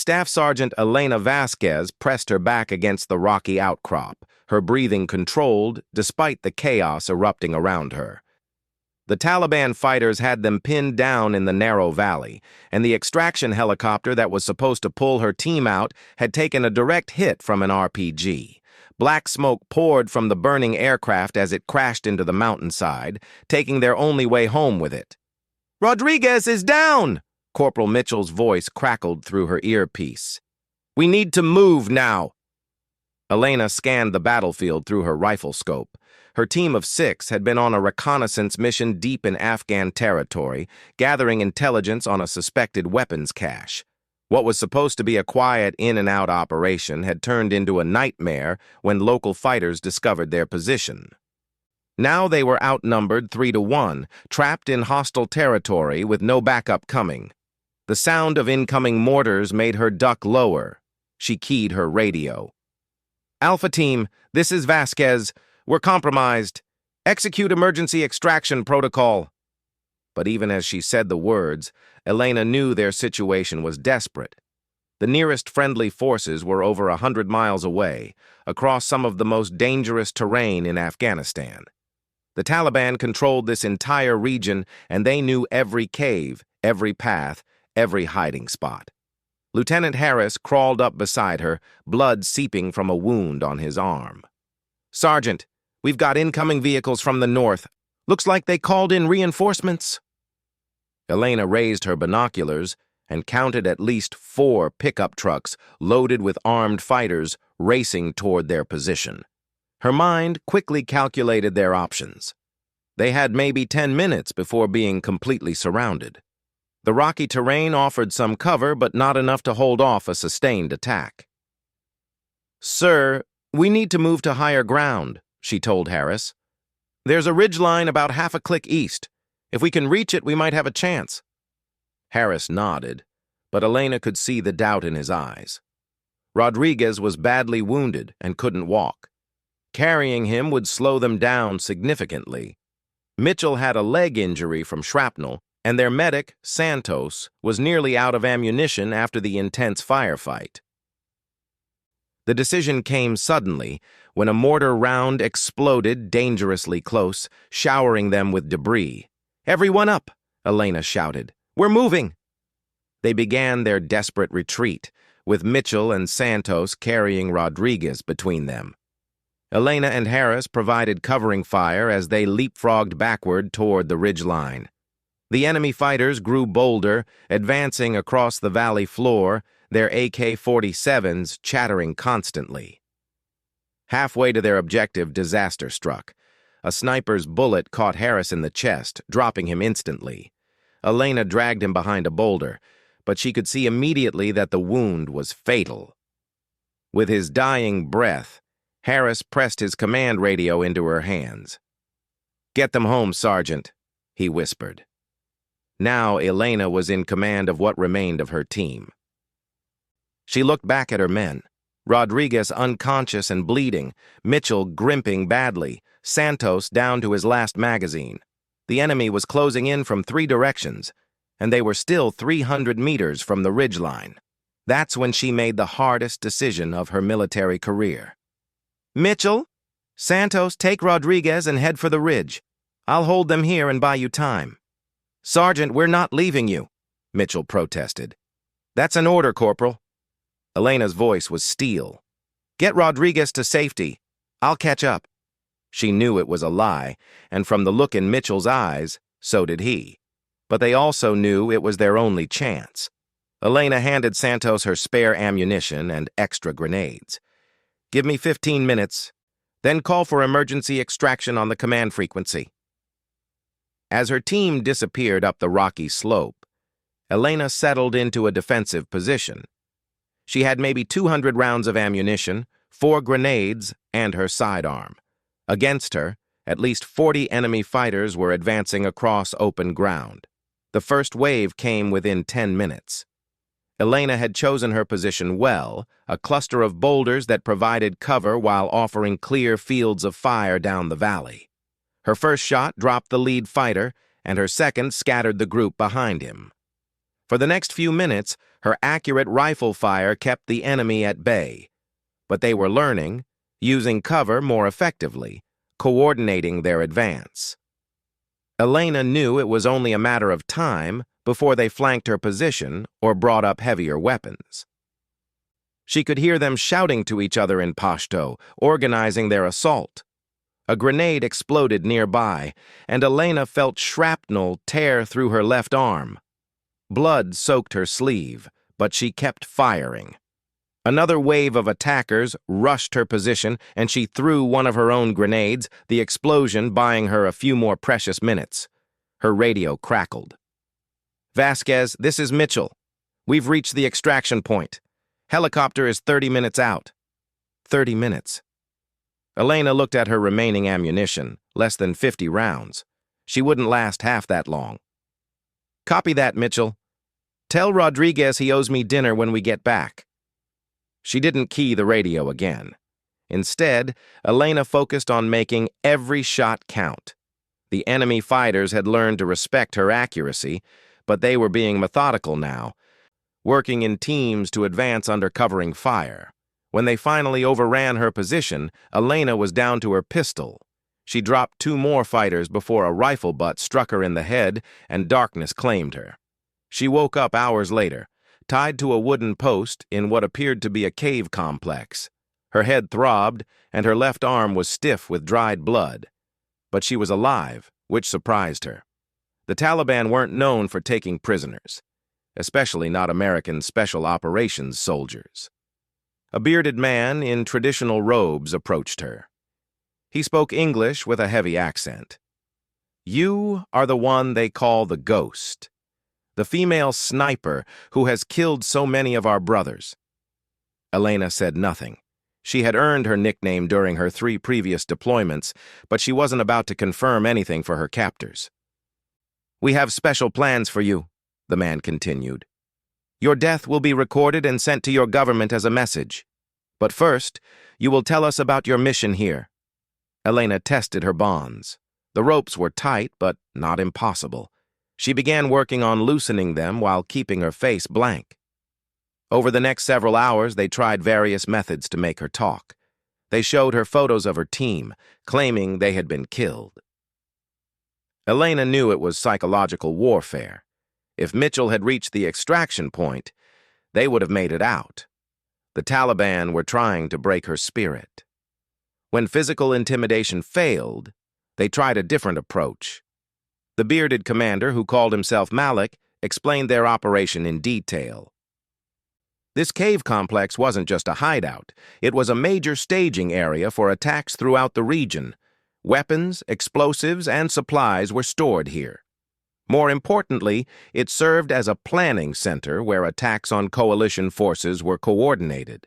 Staff Sergeant Elena Vasquez pressed her back against the rocky outcrop, her breathing controlled despite the chaos erupting around her. The Taliban fighters had them pinned down in the narrow valley, and the extraction helicopter that was supposed to pull her team out had taken a direct hit from an RPG. Black smoke poured from the burning aircraft as it crashed into the mountainside, taking their only way home with it. "Rodriguez is down!" Corporal Mitchell's voice crackled through her earpiece. "We need to move now." Elena scanned the battlefield through her rifle scope. Her team of 6 had been on a reconnaissance mission deep in Afghan territory, gathering intelligence on a suspected weapons cache. What was supposed to be a quiet in-and-out operation had turned into a nightmare when local fighters discovered their position. Now they were outnumbered 3-1, trapped in hostile territory with no backup coming. The sound of incoming mortars made her duck lower. She keyed her radio. "Alpha Team, this is Vasquez. We're compromised. Execute emergency extraction protocol." But even as she said the words, Elena knew their situation was desperate. The nearest friendly forces were over 100 miles away, across some of the most dangerous terrain in Afghanistan. The Taliban controlled this entire region, and they knew every cave, every path, every hiding spot. Lieutenant Harris crawled up beside her, blood seeping from a wound on his arm. "Sergeant, we've got incoming vehicles from the north. Looks like they called in reinforcements." Elena raised her binoculars and counted at least 4 pickup trucks loaded with armed fighters racing toward their position. Her mind quickly calculated their options. They had maybe 10 minutes before being completely surrounded. The rocky terrain offered some cover, but not enough to hold off a sustained attack. "Sir, we need to move to higher ground," she told Harris. "There's a ridgeline about half a click east. If we can reach it, we might have a chance." Harris nodded, but Elena could see the doubt in his eyes. Rodriguez was badly wounded and couldn't walk. Carrying him would slow them down significantly. Mitchell had a leg injury from shrapnel, and their medic, Santos, was nearly out of ammunition after the intense firefight. The decision came suddenly when a mortar round exploded dangerously close, showering them with debris. "Everyone up!" Elena shouted. "We're moving!" They began their desperate retreat, with Mitchell and Santos carrying Rodriguez between them. Elena and Harris provided covering fire as they leapfrogged backward toward the ridgeline. The enemy fighters grew bolder, advancing across the valley floor, their AK-47s chattering constantly. Halfway to their objective, disaster struck. A sniper's bullet caught Harris in the chest, dropping him instantly. Elena dragged him behind a boulder, but she could see immediately that the wound was fatal. With his dying breath, Harris pressed his command radio into her hands. "Get them home, Sergeant," he whispered. Now Elena was in command of what remained of her team. She looked back at her men. Rodriguez unconscious and bleeding, Mitchell grimping badly, Santos down to his last magazine. The enemy was closing in from 3 directions, and they were still 300 meters from the ridgeline. That's when she made the hardest decision of her military career. "Mitchell, Santos, take Rodriguez and head for the ridge. I'll hold them here and buy you time." "Sergeant, we're not leaving you," Mitchell protested. "That's an order, Corporal." Elena's voice was steel. "Get Rodriguez to safety. I'll catch up." She knew it was a lie, and from the look in Mitchell's eyes, so did he. But they also knew it was their only chance. Elena handed Santos her spare ammunition and extra grenades. "Give me 15 minutes, then call for emergency extraction on the command frequency." As her team disappeared up the rocky slope, Elena settled into a defensive position. She had maybe 200 rounds of ammunition, 4 grenades, and her sidearm. Against her, at least 40 enemy fighters were advancing across open ground. The first wave came within 10 minutes. Elena had chosen her position well, a cluster of boulders that provided cover while offering clear fields of fire down the valley. Her first shot dropped the lead fighter, and her second scattered the group behind him. For the next few minutes, her accurate rifle fire kept the enemy at bay. But they were learning, using cover more effectively, coordinating their advance. Elena knew it was only a matter of time before they flanked her position or brought up heavier weapons. She could hear them shouting to each other in Pashto, organizing their assault. A grenade exploded nearby, and Elena felt shrapnel tear through her left arm. Blood soaked her sleeve, but she kept firing. Another wave of attackers rushed her position, and she threw one of her own grenades, the explosion buying her a few more precious minutes. Her radio crackled. "Vasquez, this is Mitchell. We've reached the extraction point. Helicopter is 30 minutes out." 30 minutes. Elena looked at her remaining ammunition, less than 50 rounds. She wouldn't last half that long. "Copy that, Mitchell. Tell Rodriguez he owes me dinner when we get back." She didn't key the radio again. Instead, Elena focused on making every shot count. The enemy fighters had learned to respect her accuracy, but they were being methodical now, working in teams to advance under covering fire. When they finally overran her position, Elena was down to her pistol. She dropped 2 more fighters before a rifle butt struck her in the head and darkness claimed her. She woke up hours later, tied to a wooden post in what appeared to be a cave complex. Her head throbbed, and her left arm was stiff with dried blood. But she was alive, which surprised her. The Taliban weren't known for taking prisoners, especially not American Special Operations soldiers. A bearded man in traditional robes approached her. He spoke English with a heavy accent. "You are the one they call the Ghost, the female sniper who has killed so many of our brothers." Elena said nothing. She had earned her nickname during her 3 previous deployments, but she wasn't about to confirm anything for her captors. "We have special plans for you," the man continued. "Your death will be recorded and sent to your government as a message. But first, you will tell us about your mission here." Elena tested her bonds. The ropes were tight, but not impossible. She began working on loosening them while keeping her face blank. Over the next several hours, they tried various methods to make her talk. They showed her photos of her team, claiming they had been killed. Elena knew it was psychological warfare. If Mitchell had reached the extraction point, they would have made it out. The Taliban were trying to break her spirit. When physical intimidation failed, they tried a different approach. The bearded commander, who called himself Malik, explained their operation in detail. This cave complex wasn't just a hideout. It was a major staging area for attacks throughout the region. Weapons, explosives, and supplies were stored here. More importantly, it served as a planning center where attacks on coalition forces were coordinated.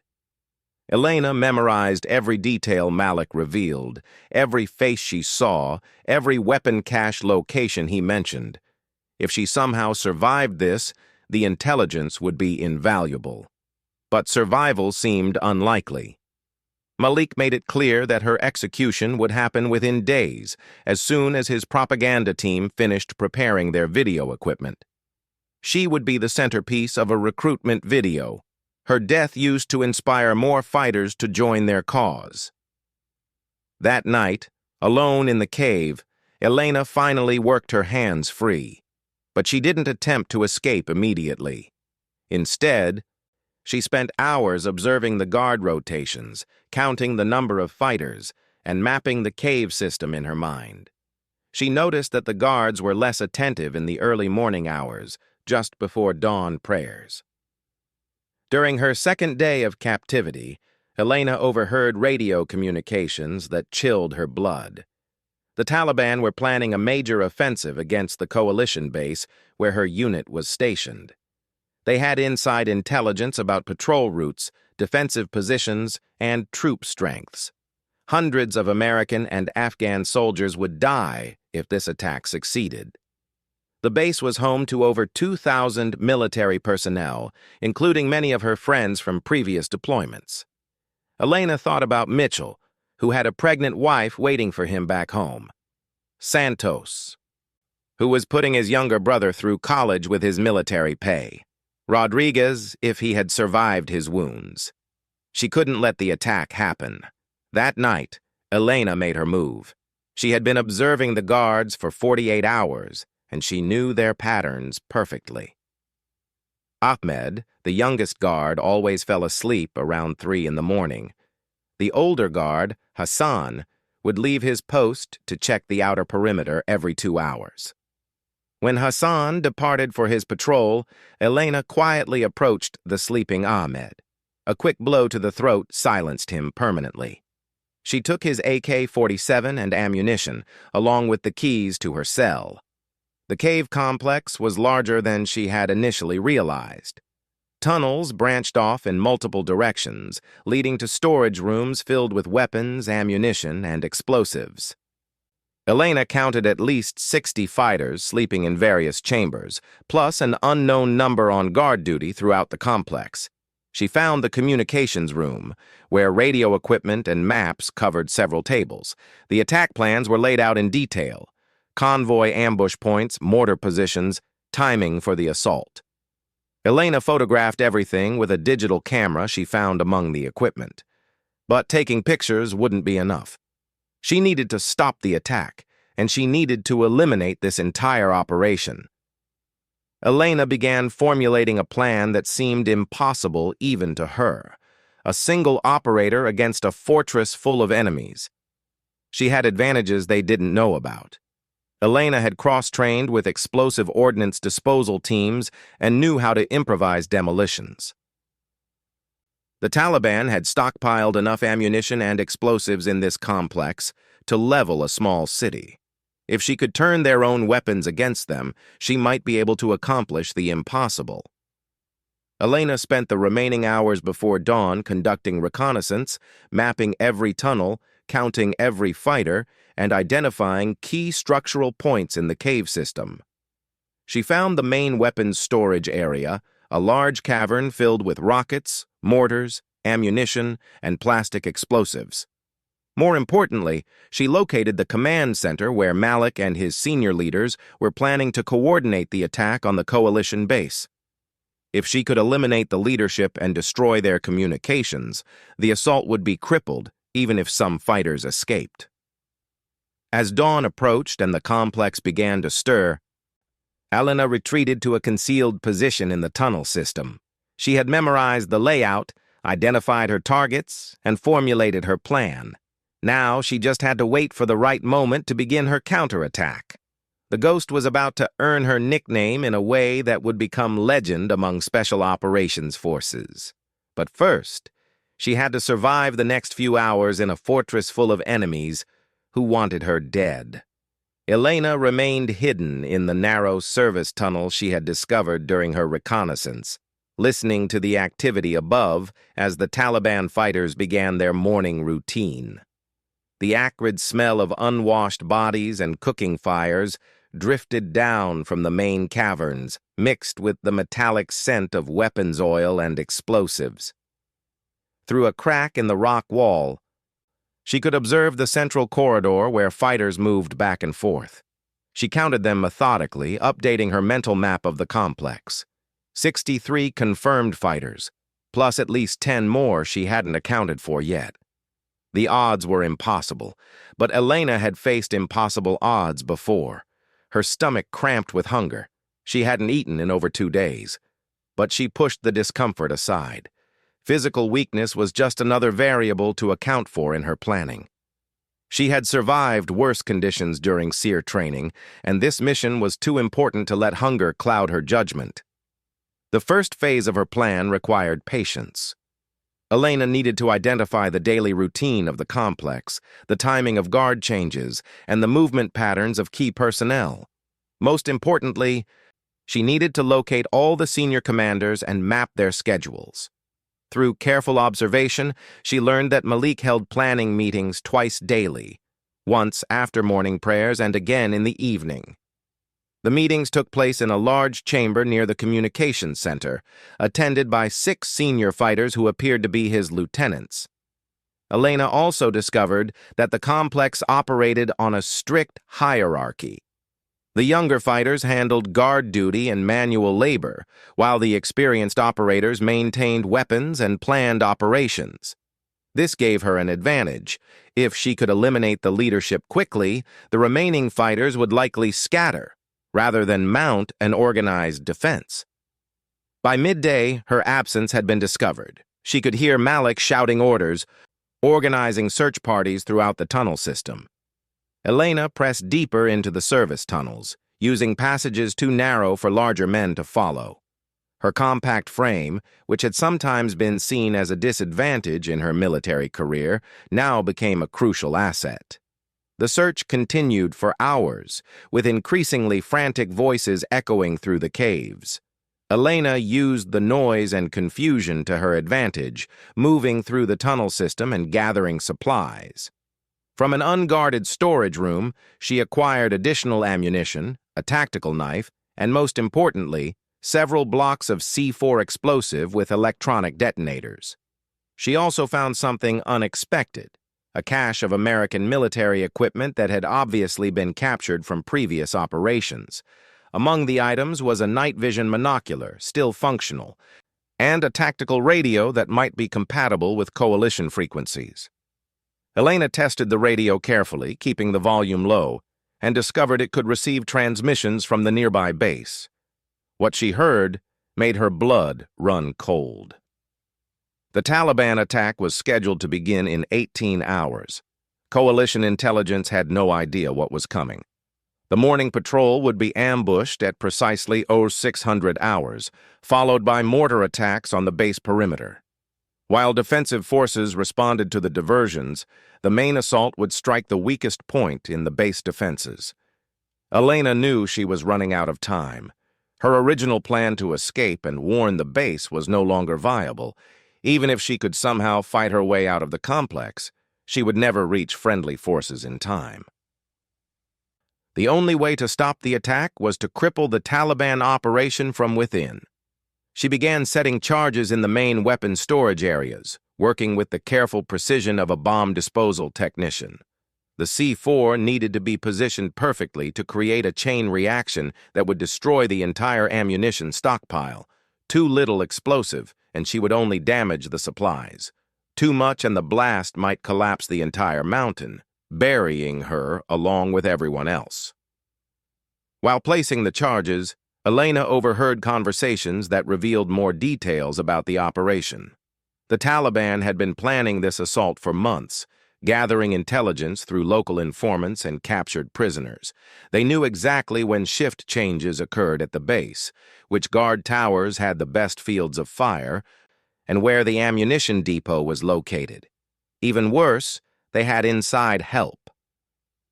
Elena memorized every detail Malik revealed, every face she saw, every weapon cache location he mentioned. If she somehow survived this, the intelligence would be invaluable. But survival seemed unlikely. Malik made it clear that her execution would happen within days, as soon as his propaganda team finished preparing their video equipment. She would be the centerpiece of a recruitment video, her death used to inspire more fighters to join their cause. That night, alone in the cave, Elena finally worked her hands free. But she didn't attempt to escape immediately. Instead, she spent hours observing the guard rotations, counting the number of fighters, and mapping the cave system in her mind. She noticed that the guards were less attentive in the early morning hours, just before dawn prayers. During her second day of captivity, Elena overheard radio communications that chilled her blood. The Taliban were planning a major offensive against the coalition base where her unit was stationed. They had inside intelligence about patrol routes, defensive positions, and troop strengths. Hundreds of American and Afghan soldiers would die if this attack succeeded. The base was home to over 2,000 military personnel, including many of her friends from previous deployments. Elena thought about Mitchell, who had a pregnant wife waiting for him back home. Santos. who was putting his younger brother through college with his military pay. Rodriguez, if he had survived his wounds. She couldn't let the attack happen. That night, Elena made her move. She had been observing the guards for 48 hours, and she knew their patterns perfectly. Ahmed, the youngest guard, always fell asleep around 3 in the morning. The older guard, Hassan, would leave his post to check the outer perimeter every 2 hours. When Hassan departed for his patrol, Elena quietly approached the sleeping Ahmed. A quick blow to the throat silenced him permanently. She took his AK-47 and ammunition, along with the keys to her cell. The cave complex was larger than she had initially realized. Tunnels branched off in multiple directions, leading to storage rooms filled with weapons, ammunition, and explosives. Elena counted at least 60 fighters sleeping in various chambers, plus an unknown number on guard duty throughout the complex. She found the communications room, where radio equipment and maps covered several tables. The attack plans were laid out in detail: convoy ambush points, mortar positions, timing for the assault. Elena photographed everything with a digital camera she found among the equipment. But taking pictures wouldn't be enough. She needed to stop the attack, and she needed to eliminate this entire operation. Elena began formulating a plan that seemed impossible even to her. A single operator against a fortress full of enemies. She had advantages they didn't know about. Elena had cross-trained with explosive ordnance disposal teams and knew how to improvise demolitions. The Taliban had stockpiled enough ammunition and explosives in this complex to level a small city. If she could turn their own weapons against them, she might be able to accomplish the impossible. Elena spent the remaining hours before dawn conducting reconnaissance, mapping every tunnel, counting every fighter, and identifying key structural points in the cave system. She found the main weapons storage area, a large cavern filled with rockets, mortars, ammunition, and plastic explosives. More importantly, she located the command center where Malik and his senior leaders were planning to coordinate the attack on the coalition base. If she could eliminate the leadership and destroy their communications, the assault would be crippled, even if some fighters escaped. As dawn approached and the complex began to stir, Elena retreated to a concealed position in the tunnel system. She had memorized the layout, identified her targets, and formulated her plan. Now she just had to wait for the right moment to begin her counterattack. The Ghost was about to earn her nickname in a way that would become legend among Special Operations Forces. But first, she had to survive the next few hours in a fortress full of enemies who wanted her dead. Elena remained hidden in the narrow service tunnel she had discovered during her reconnaissance, listening to the activity above as the Taliban fighters began their morning routine. The acrid smell of unwashed bodies and cooking fires drifted down from the main caverns, mixed with the metallic scent of weapons oil and explosives. Through a crack in the rock wall, she could observe the central corridor where fighters moved back and forth. She counted them methodically, updating her mental map of the complex. 63 confirmed fighters, plus at least 10 more she hadn't accounted for yet. The odds were impossible, but Elena had faced impossible odds before. Her stomach cramped with hunger. She hadn't eaten in over 2 days. But she pushed the discomfort aside. Physical weakness was just another variable to account for in her planning. She had survived worse conditions during SEER training, and this mission was too important to let hunger cloud her judgment. The first phase of her plan required patience. Elena needed to identify the daily routine of the complex, the timing of guard changes, and the movement patterns of key personnel. Most importantly, she needed to locate all the senior commanders and map their schedules. Through careful observation, she learned that Malik held planning meetings twice daily, once after morning prayers and again in the evening. The meetings took place in a large chamber near the communications center, attended by 6 senior fighters who appeared to be his lieutenants. Elena also discovered that the complex operated on a strict hierarchy. The younger fighters handled guard duty and manual labor, while the experienced operators maintained weapons and planned operations. This gave her an advantage. If she could eliminate the leadership quickly, the remaining fighters would likely scatter, rather than mount an organized defense. By midday, her absence had been discovered. She could hear Malik shouting orders, organizing search parties throughout the tunnel system. Elena pressed deeper into the service tunnels, using passages too narrow for larger men to follow. Her compact frame, which had sometimes been seen as a disadvantage in her military career, now became a crucial asset. The search continued for hours, with increasingly frantic voices echoing through the caves. Elena used the noise and confusion to her advantage, moving through the tunnel system and gathering supplies. From an unguarded storage room, she acquired additional ammunition, a tactical knife, and most importantly, several blocks of C4 explosive with electronic detonators. She also found something unexpected, a cache of American military equipment that had obviously been captured from previous operations. Among the items was a night vision monocular, still functional, and a tactical radio that might be compatible with coalition frequencies. Elena tested the radio carefully, keeping the volume low, and discovered it could receive transmissions from the nearby base. What she heard made her blood run cold. The Taliban attack was scheduled to begin in 18 hours. Coalition intelligence had no idea what was coming. The morning patrol would be ambushed at precisely 0600 hours, followed by mortar attacks on the base perimeter. While defensive forces responded to the diversions, the main assault would strike the weakest point in the base defenses. Elena knew she was running out of time. Her original plan to escape and warn the base was no longer viable. Even if she could somehow fight her way out of the complex, she would never reach friendly forces in time. The only way to stop the attack was to cripple the Taliban operation from within. She began setting charges in the main weapon storage areas, working with the careful precision of a bomb disposal technician. The C4 needed to be positioned perfectly to create a chain reaction that would destroy the entire ammunition stockpile. Too little explosive, and she would only damage the supplies. Too much, and the blast might collapse the entire mountain, burying her along with everyone else. While placing the charges, Elena overheard conversations that revealed more details about the operation. The Taliban had been planning this assault for months, gathering intelligence through local informants and captured prisoners. They knew exactly when shift changes occurred at the base, which guard towers had the best fields of fire, and where the ammunition depot was located. Even worse, they had inside help.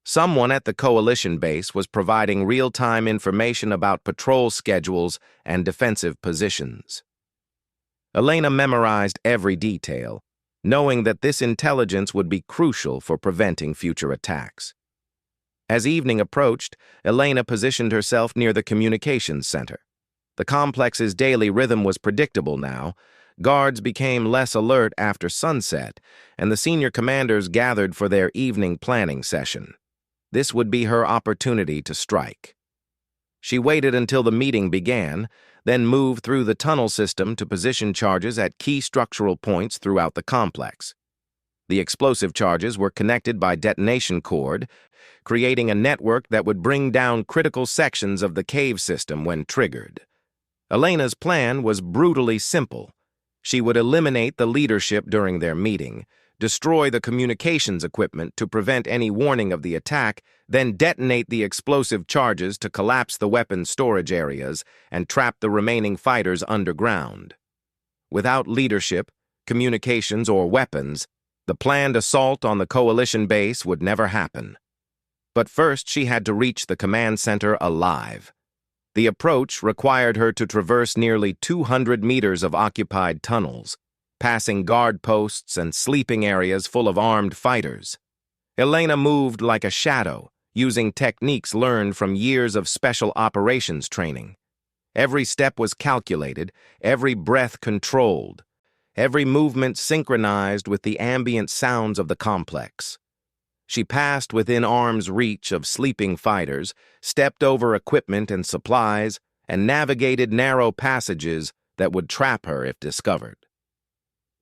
Someone at the coalition base was providing real-time information about patrol schedules and defensive positions. Elena memorized every detail, knowing that this intelligence would be crucial for preventing future attacks. As evening approached, Elena positioned herself near the communications center. The complex's daily rhythm was predictable now. Guards became less alert after sunset, and the senior commanders gathered for their evening planning session. This would be her opportunity to strike. She waited until the meeting began, then moved through the tunnel system to position charges at key structural points throughout the complex. The explosive charges were connected by detonation cord, creating a network that would bring down critical sections of the cave system when triggered. Elena's plan was brutally simple. She would eliminate the leadership during their meeting, destroy the communications equipment to prevent any warning of the attack, then detonate the explosive charges to collapse the weapon storage areas and trap the remaining fighters underground. Without leadership, communications, or weapons, the planned assault on the coalition base would never happen. But first, she had to reach the command center alive. The approach required her to traverse nearly 200 meters of occupied tunnels, passing guard posts and sleeping areas full of armed fighters. Elena moved like a shadow, using techniques learned from years of special operations training. Every step was calculated, every breath controlled, every movement synchronized with the ambient sounds of the complex. She passed within arm's reach of sleeping fighters, stepped over equipment and supplies, and navigated narrow passages that would trap her if discovered.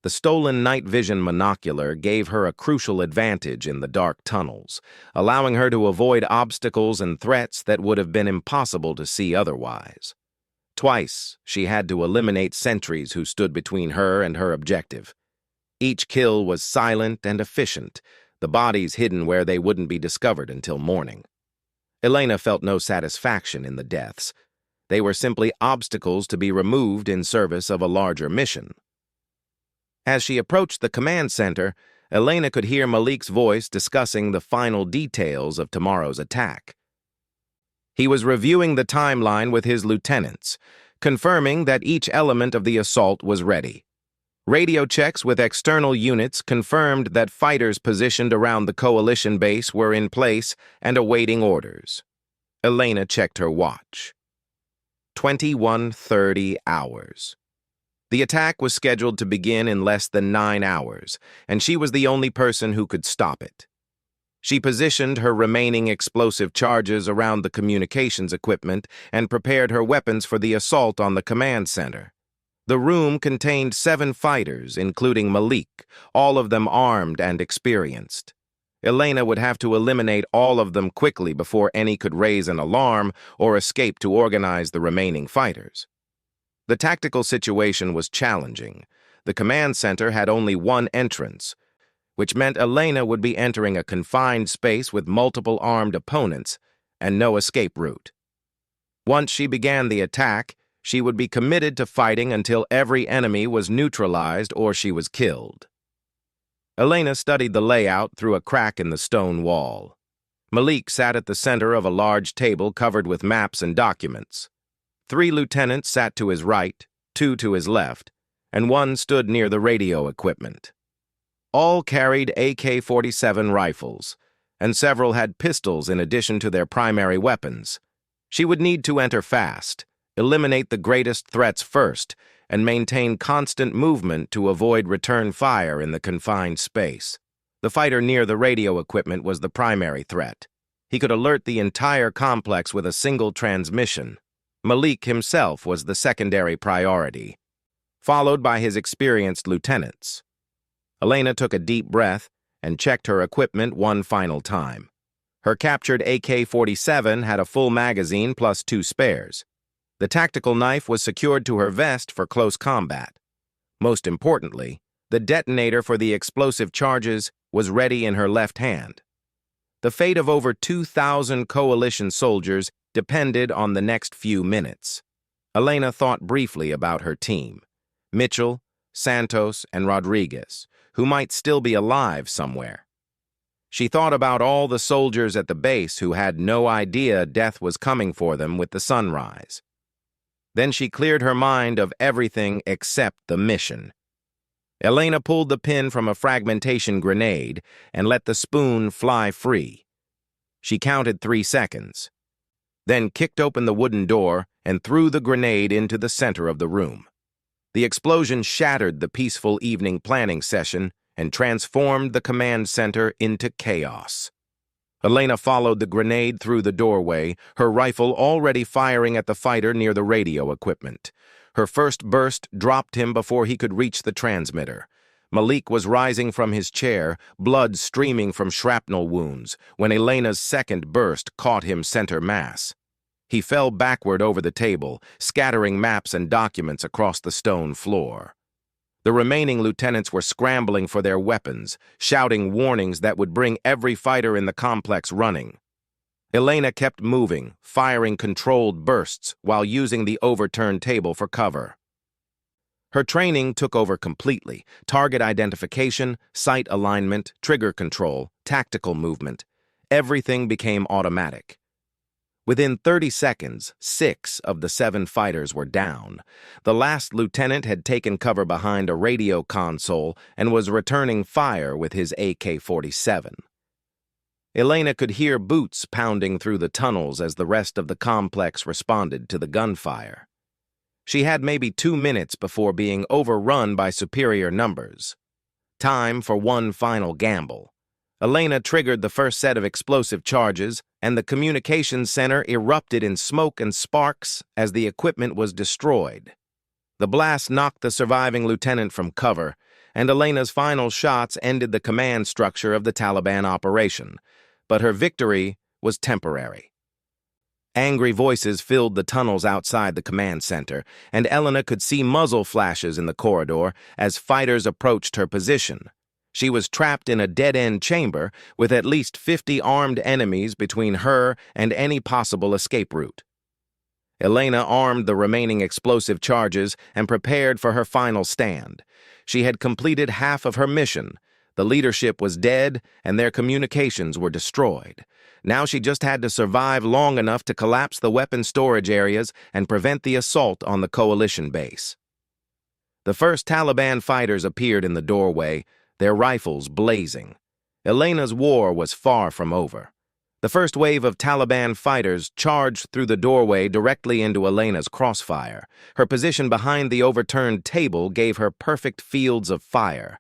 The stolen night vision monocular gave her a crucial advantage in the dark tunnels, allowing her to avoid obstacles and threats that would have been impossible to see otherwise. Twice, she had to eliminate sentries who stood between her and her objective. Each kill was silent and efficient, the bodies hidden where they wouldn't be discovered until morning. Elena felt no satisfaction in the deaths. They were simply obstacles to be removed in service of a larger mission. As she approached the command center, Elena could hear Malik's voice discussing the final details of tomorrow's attack. He was reviewing the timeline with his lieutenants, confirming that each element of the assault was ready. Radio checks with external units confirmed that fighters positioned around the coalition base were in place and awaiting orders. Elena checked her watch. 21:30 hours. The attack was scheduled to begin in less than 9 hours, and she was the only person who could stop it. She positioned her remaining explosive charges around the communications equipment and prepared her weapons for the assault on the command center. The room contained 7 fighters, including Malik, all of them armed and experienced. Elena would have to eliminate all of them quickly before any could raise an alarm or escape to organize the remaining fighters. The tactical situation was challenging. The command center had only one entrance, which meant Elena would be entering a confined space with multiple armed opponents and no escape route. Once she began the attack, she would be committed to fighting until every enemy was neutralized or she was killed. Elena studied the layout through a crack in the stone wall. Malik sat at the center of a large table covered with maps and documents. 3 lieutenants sat to his right, 2 to his left, and 1 stood near the radio equipment. All carried AK-47 rifles, and several had pistols in addition to their primary weapons. She would need to enter fast, eliminate the greatest threats first, and maintain constant movement to avoid return fire in the confined space. The fighter near the radio equipment was the primary threat. He could alert the entire complex with a single transmission. Malik himself was the secondary priority, followed by his experienced lieutenants. Elena took a deep breath and checked her equipment one final time. Her captured AK-47 had a full magazine plus 2 spares. The tactical knife was secured to her vest for close combat. Most importantly, the detonator for the explosive charges was ready in her left hand. The fate of over 2,000 coalition soldiers depended on the next few minutes. Elena thought briefly about her team: Mitchell, Santos, and Rodriguez, who might still be alive somewhere. She thought about all the soldiers at the base who had no idea death was coming for them with the sunrise. Then she cleared her mind of everything except the mission. Elena pulled the pin from a fragmentation grenade and let the spoon fly free. She counted 3 seconds, then kicked open the wooden door and threw the grenade into the center of the room. The explosion shattered the peaceful evening planning session and transformed the command center into chaos. Elena followed the grenade through the doorway, her rifle already firing at the fighter near the radio equipment. Her first burst dropped him before he could reach the transmitter. Malik was rising from his chair, blood streaming from shrapnel wounds, when Elena's second burst caught him center mass. He fell backward over the table, scattering maps and documents across the stone floor. The remaining lieutenants were scrambling for their weapons, shouting warnings that would bring every fighter in the complex running. Elena kept moving, firing controlled bursts while using the overturned table for cover. Her training took over completely: target identification, sight alignment, trigger control, tactical movement. Everything became automatic. Within 30 seconds, 6 of the 7 fighters were down. The last lieutenant had taken cover behind a radio console and was returning fire with his AK-47. Elena could hear boots pounding through the tunnels as the rest of the complex responded to the gunfire. She had maybe 2 minutes before being overrun by superior numbers. Time for one final gamble. Elena triggered the first set of explosive charges, and the communications center erupted in smoke and sparks as the equipment was destroyed. The blast knocked the surviving lieutenant from cover, and Elena's final shots ended the command structure of the Taliban operation. But her victory was temporary. Angry voices filled the tunnels outside the command center, and Elena could see muzzle flashes in the corridor as fighters approached her position. She was trapped in a dead-end chamber with at least 50 armed enemies between her and any possible escape route. Elena armed the remaining explosive charges and prepared for her final stand. She had completed half of her mission. The leadership was dead, and their communications were destroyed. Now she just had to survive long enough to collapse the weapon storage areas and prevent the assault on the coalition base. The first Taliban fighters appeared in the doorway, their rifles blazing. Elena's war was far from over. The first wave of Taliban fighters charged through the doorway directly into Elena's crossfire. Her position behind the overturned table gave her perfect fields of fire,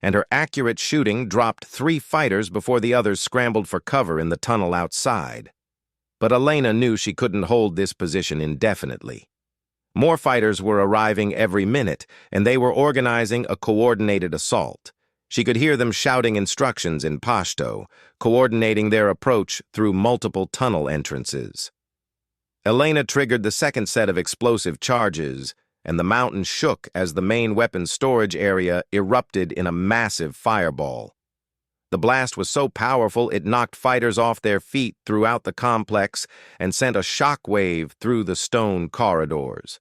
and her accurate shooting dropped 3 fighters before the others scrambled for cover in the tunnel outside. But Elena knew she couldn't hold this position indefinitely. More fighters were arriving every minute, and they were organizing a coordinated assault. She could hear them shouting instructions in Pashto, coordinating their approach through multiple tunnel entrances. Elena triggered the second set of explosive charges, and the mountain shook as the main weapons storage area erupted in a massive fireball. The blast was so powerful it knocked fighters off their feet throughout the complex and sent a shock wave through the stone corridors.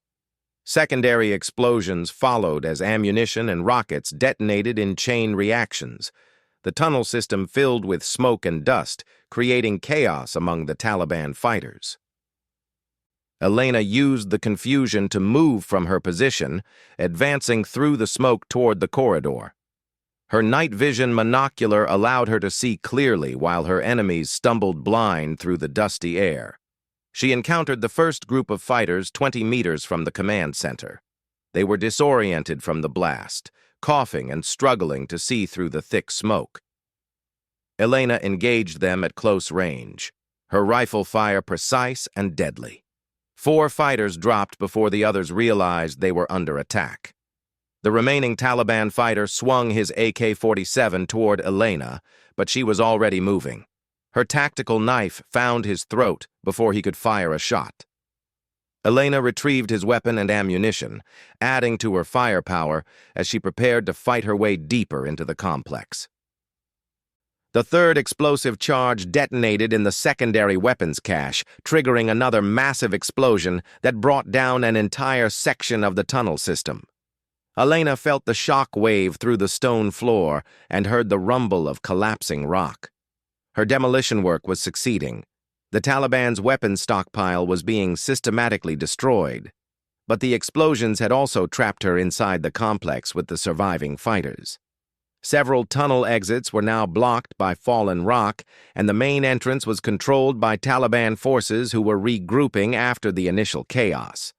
Secondary explosions followed as ammunition and rockets detonated in chain reactions. The tunnel system filled with smoke and dust, creating chaos among the Taliban fighters. Elena used the confusion to move from her position, advancing through the smoke toward the corridor. Her night vision monocular allowed her to see clearly while her enemies stumbled blind through the dusty air. She encountered the first group of fighters 20 meters from the command center. They were disoriented from the blast, coughing and struggling to see through the thick smoke. Elena engaged them at close range, her rifle fire precise and deadly. 4 fighters dropped before the others realized they were under attack. The remaining Taliban fighter swung his AK-47 toward Elena, but she was already moving. Her tactical knife found his throat before he could fire a shot. Elena retrieved his weapon and ammunition, adding to her firepower as she prepared to fight her way deeper into the complex. The third explosive charge detonated in the secondary weapons cache, triggering another massive explosion that brought down an entire section of the tunnel system. Elena felt the shock wave through the stone floor and heard the rumble of collapsing rock. Her demolition work was succeeding. The Taliban's weapons stockpile was being systematically destroyed, but the explosions had also trapped her inside the complex with the surviving fighters. Several tunnel exits were now blocked by fallen rock, and the main entrance was controlled by Taliban forces who were regrouping after the initial chaos.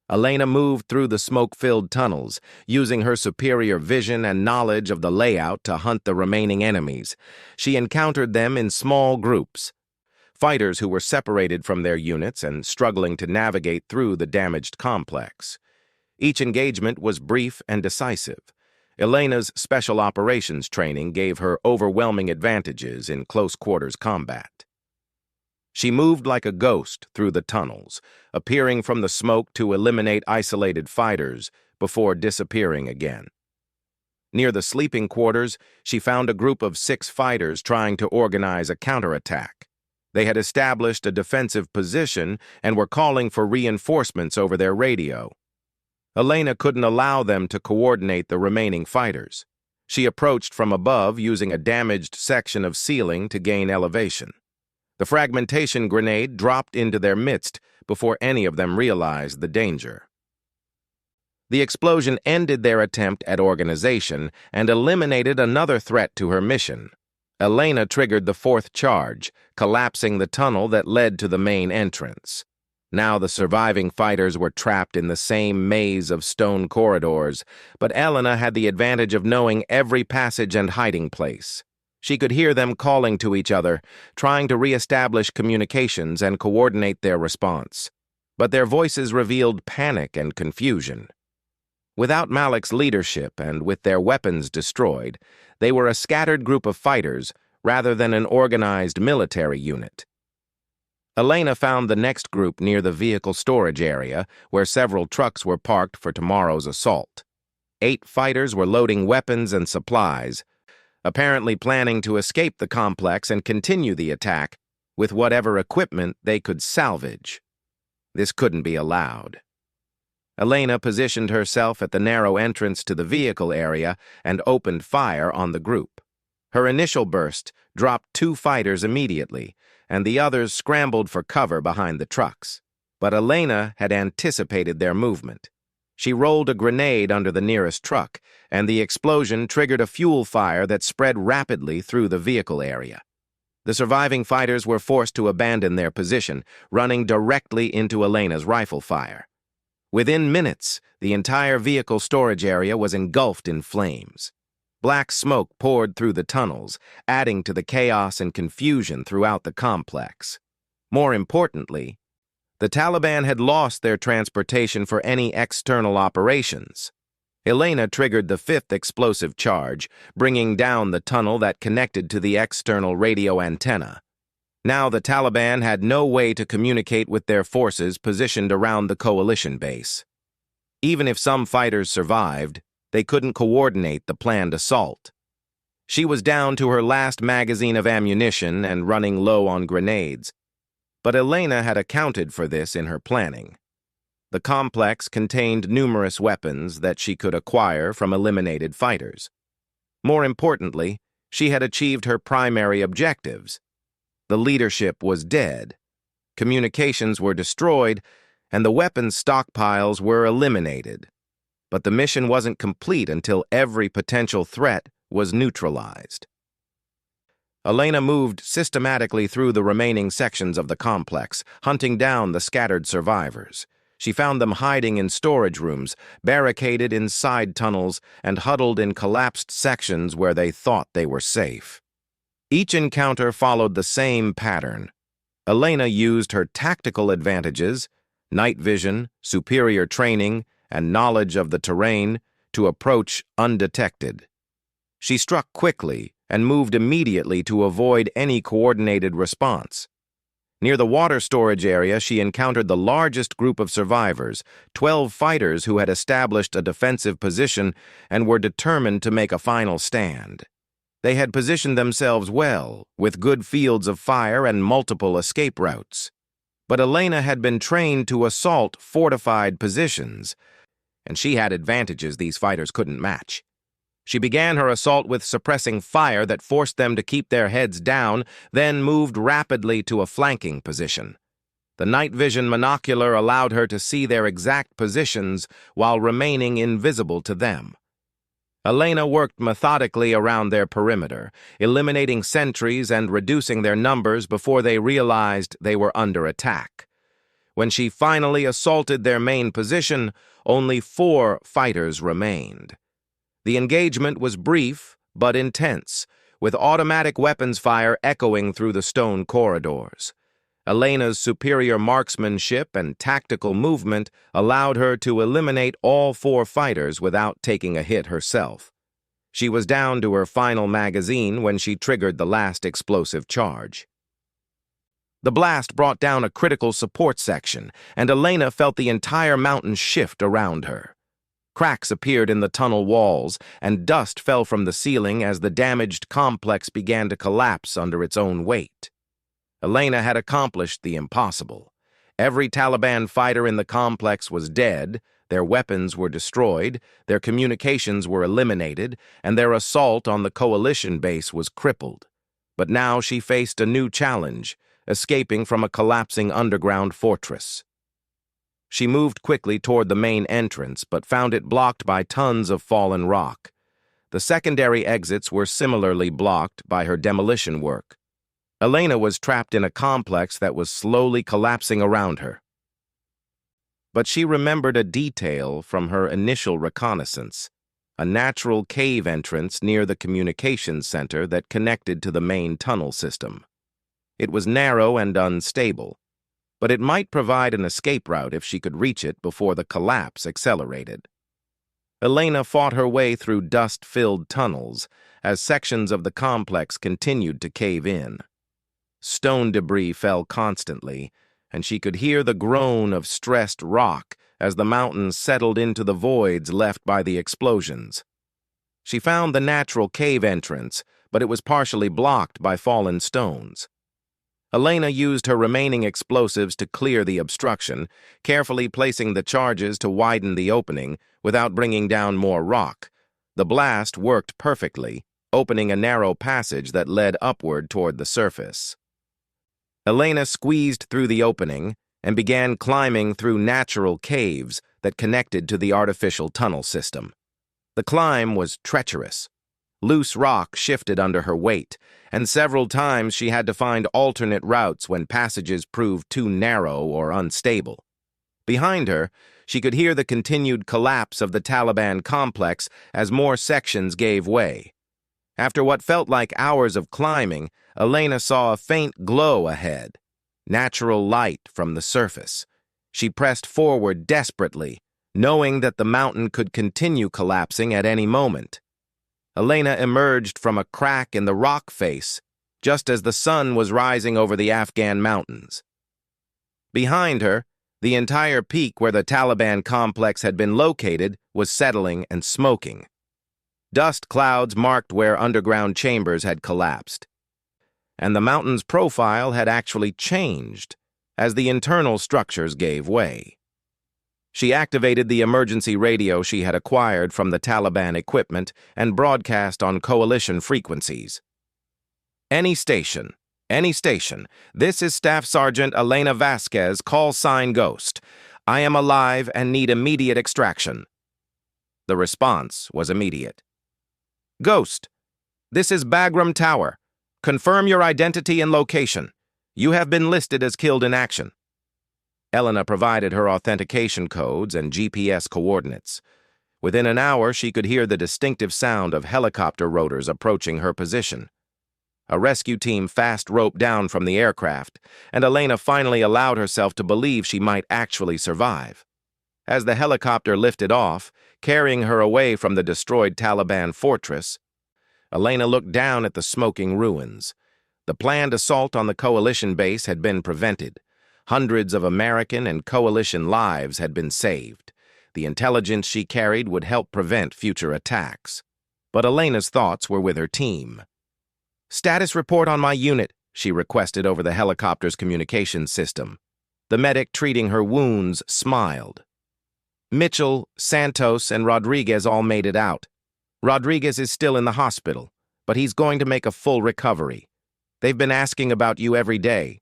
Elena moved through the smoke-filled tunnels, using her superior vision and knowledge of the layout to hunt the remaining enemies. She encountered them in small groups, fighters who were separated from their units and struggling to navigate through the damaged complex. Each engagement was brief and decisive. Elena's special operations training gave her overwhelming advantages in close-quarters combat. She moved like a ghost through the tunnels, appearing from the smoke to eliminate isolated fighters before disappearing again. Near the sleeping quarters, she found a group of 6 fighters trying to organize a counterattack. They had established a defensive position and were calling for reinforcements over their radio. Elena couldn't allow them to coordinate the remaining fighters. She approached from above using a damaged section of ceiling to gain elevation. The fragmentation grenade dropped into their midst before any of them realized the danger. The explosion ended their attempt at organization and eliminated another threat to her mission. Elena triggered the 4th charge, collapsing the tunnel that led to the main entrance. Now the surviving fighters were trapped in the same maze of stone corridors, but Elena had the advantage of knowing every passage and hiding place. She could hear them calling to each other, trying to re-establish communications and coordinate their response. But their voices revealed panic and confusion. Without Malik's leadership and with their weapons destroyed, they were a scattered group of fighters rather than an organized military unit. Elena found the next group near the vehicle storage area, where several trucks were parked for tomorrow's assault. 8 fighters were loading weapons and supplies, apparently planning to escape the complex and continue the attack with whatever equipment they could salvage. This couldn't be allowed. Elena positioned herself at the narrow entrance to the vehicle area and opened fire on the group. Her initial burst dropped 2 fighters immediately, and the others scrambled for cover behind the trucks. But Elena had anticipated their movement. She rolled a grenade under the nearest truck, and the explosion triggered a fuel fire that spread rapidly through the vehicle area. The surviving fighters were forced to abandon their position, running directly into Elena's rifle fire. Within minutes, the entire vehicle storage area was engulfed in flames. Black smoke poured through the tunnels, adding to the chaos and confusion throughout the complex. More importantly, the Taliban had lost their transportation for any external operations. Elena triggered the 5th explosive charge, bringing down the tunnel that connected to the external radio antenna. Now the Taliban had no way to communicate with their forces positioned around the coalition base. Even if some fighters survived, they couldn't coordinate the planned assault. She was down to her last magazine of ammunition and running low on grenades, but Elena had accounted for this in her planning. The complex contained numerous weapons that she could acquire from eliminated fighters. More importantly, she had achieved her primary objectives. The leadership was dead, communications were destroyed, and the weapons stockpiles were eliminated. But the mission wasn't complete until every potential threat was neutralized. Elena moved systematically through the remaining sections of the complex, hunting down the scattered survivors. She found them hiding in storage rooms, barricaded in side tunnels, and huddled in collapsed sections where they thought they were safe. Each encounter followed the same pattern. Elena used her tactical advantages, night vision, superior training, and knowledge of the terrain to approach undetected. She struck quickly and moved immediately to avoid any coordinated response. Near the water storage area, she encountered the largest group of survivors, 12 fighters who had established a defensive position and were determined to make a final stand. They had positioned themselves well, with good fields of fire and multiple escape routes. But Elena had been trained to assault fortified positions, and she had advantages these fighters couldn't match. She began her assault with suppressing fire that forced them to keep their heads down, then moved rapidly to a flanking position. The night vision monocular allowed her to see their exact positions while remaining invisible to them. Elena worked methodically around their perimeter, eliminating sentries and reducing their numbers before they realized they were under attack. When she finally assaulted their main position, only 4 fighters remained. The engagement was brief but intense, with automatic weapons fire echoing through the stone corridors. Elena's superior marksmanship and tactical movement allowed her to eliminate all 4 fighters without taking a hit herself. She was down to her final magazine when she triggered the last explosive charge. The blast brought down a critical support section, and Elena felt the entire mountain shift around her. Cracks appeared in the tunnel walls, and dust fell from the ceiling as the damaged complex began to collapse under its own weight. Elena had accomplished the impossible. Every Taliban fighter in the complex was dead, their weapons were destroyed, their communications were eliminated, and their assault on the coalition base was crippled. But now she faced a new challenge, escaping from a collapsing underground fortress. She moved quickly toward the main entrance, but found it blocked by tons of fallen rock. The secondary exits were similarly blocked by her demolition work. Elena was trapped in a complex that was slowly collapsing around her. But she remembered a detail from her initial reconnaissance. a natural cave entrance near the communications center that connected to the main tunnel system. It was narrow and unstable, but it might provide an escape route if she could reach it before the collapse accelerated. Elena fought her way through dust-filled tunnels as sections of the complex continued to cave in. Stone debris fell constantly, and she could hear the groan of stressed rock as the mountains settled into the voids left by the explosions. She found the natural cave entrance, but it was partially blocked by fallen stones. Elena used her remaining explosives to clear the obstruction, carefully placing the charges to widen the opening without bringing down more rock. The blast worked perfectly, opening a narrow passage that led upward toward the surface. Elena squeezed through the opening and began climbing through natural caves that connected to the artificial tunnel system. The climb was treacherous. Loose rock shifted under her weight, and several times she had to find alternate routes when passages proved too narrow or unstable. Behind her, she could hear the continued collapse of the Taliban complex as more sections gave way. After what felt like hours of climbing, Elena saw a faint glow ahead, natural light from the surface. She pressed forward desperately, knowing that the mountain could continue collapsing at any moment. Elena emerged from a crack in the rock face just as the sun was rising over the Afghan mountains. Behind her, the entire peak where the Taliban complex had been located was settling and smoking. Dust clouds marked where underground chambers had collapsed, and the mountain's profile had actually changed as the internal structures gave way. She activated the emergency radio she had acquired from the Taliban equipment and broadcast on coalition frequencies. Any station, this is Staff Sergeant Elena Vasquez, call sign Ghost. I am alive and need immediate extraction. The response was immediate. Ghost, this is Bagram Tower. Confirm your identity and location. You have been listed as killed in action. Elena provided her authentication codes and GPS coordinates. Within an hour, she could hear the distinctive sound of helicopter rotors approaching her position. A rescue team fast roped down from the aircraft, and Elena finally allowed herself to believe she might actually survive. As the helicopter lifted off, carrying her away from the destroyed Taliban fortress, Elena looked down at the smoking ruins. The planned assault on the coalition base had been prevented. Hundreds of American and coalition lives had been saved. The intelligence she carried would help prevent future attacks. But Elena's thoughts were with her team. Status report on my unit, she requested over the helicopter's communications system. The medic treating her wounds smiled. Mitchell, Santos, and Rodriguez all made it out. Rodriguez is still in the hospital, but he's going to make a full recovery. They've been asking about you every day.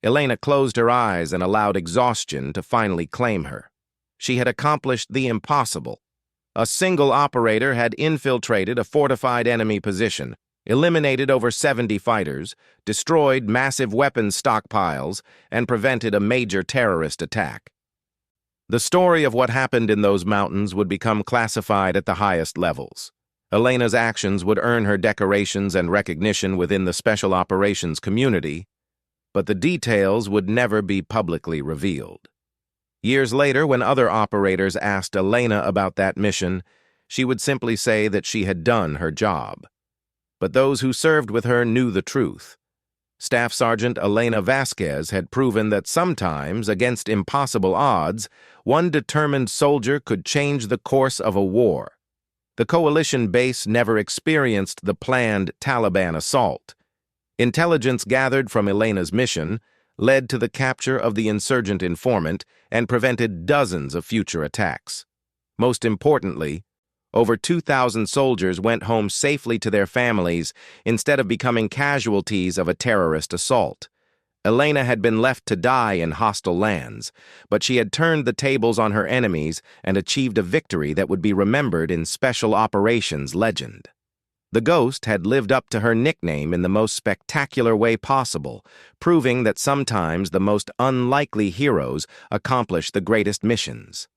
Elena closed her eyes and allowed exhaustion to finally claim her. She had accomplished the impossible. A single operator had infiltrated a fortified enemy position, eliminated over 70 fighters, destroyed massive weapons stockpiles, and prevented a major terrorist attack. The story of what happened in those mountains would become classified at the highest levels. Elena's actions would earn her decorations and recognition within the special operations community, but the details would never be publicly revealed. Years later, when other operators asked Elena about that mission, she would simply say that she had done her job. But those who served with her knew the truth. Staff Sergeant Elena Vasquez had proven that sometimes, against impossible odds, one determined soldier could change the course of a war. The coalition base never experienced the planned Taliban assault. Intelligence gathered from Elena's mission led to the capture of the insurgent informant and prevented dozens of future attacks. Most importantly, over 2,000 soldiers went home safely to their families instead of becoming casualties of a terrorist assault. Elena had been left to die in hostile lands, but she had turned the tables on her enemies and achieved a victory that would be remembered in special operations legend. The Ghost had lived up to her nickname in the most spectacular way possible, proving that sometimes the most unlikely heroes accomplish the greatest missions.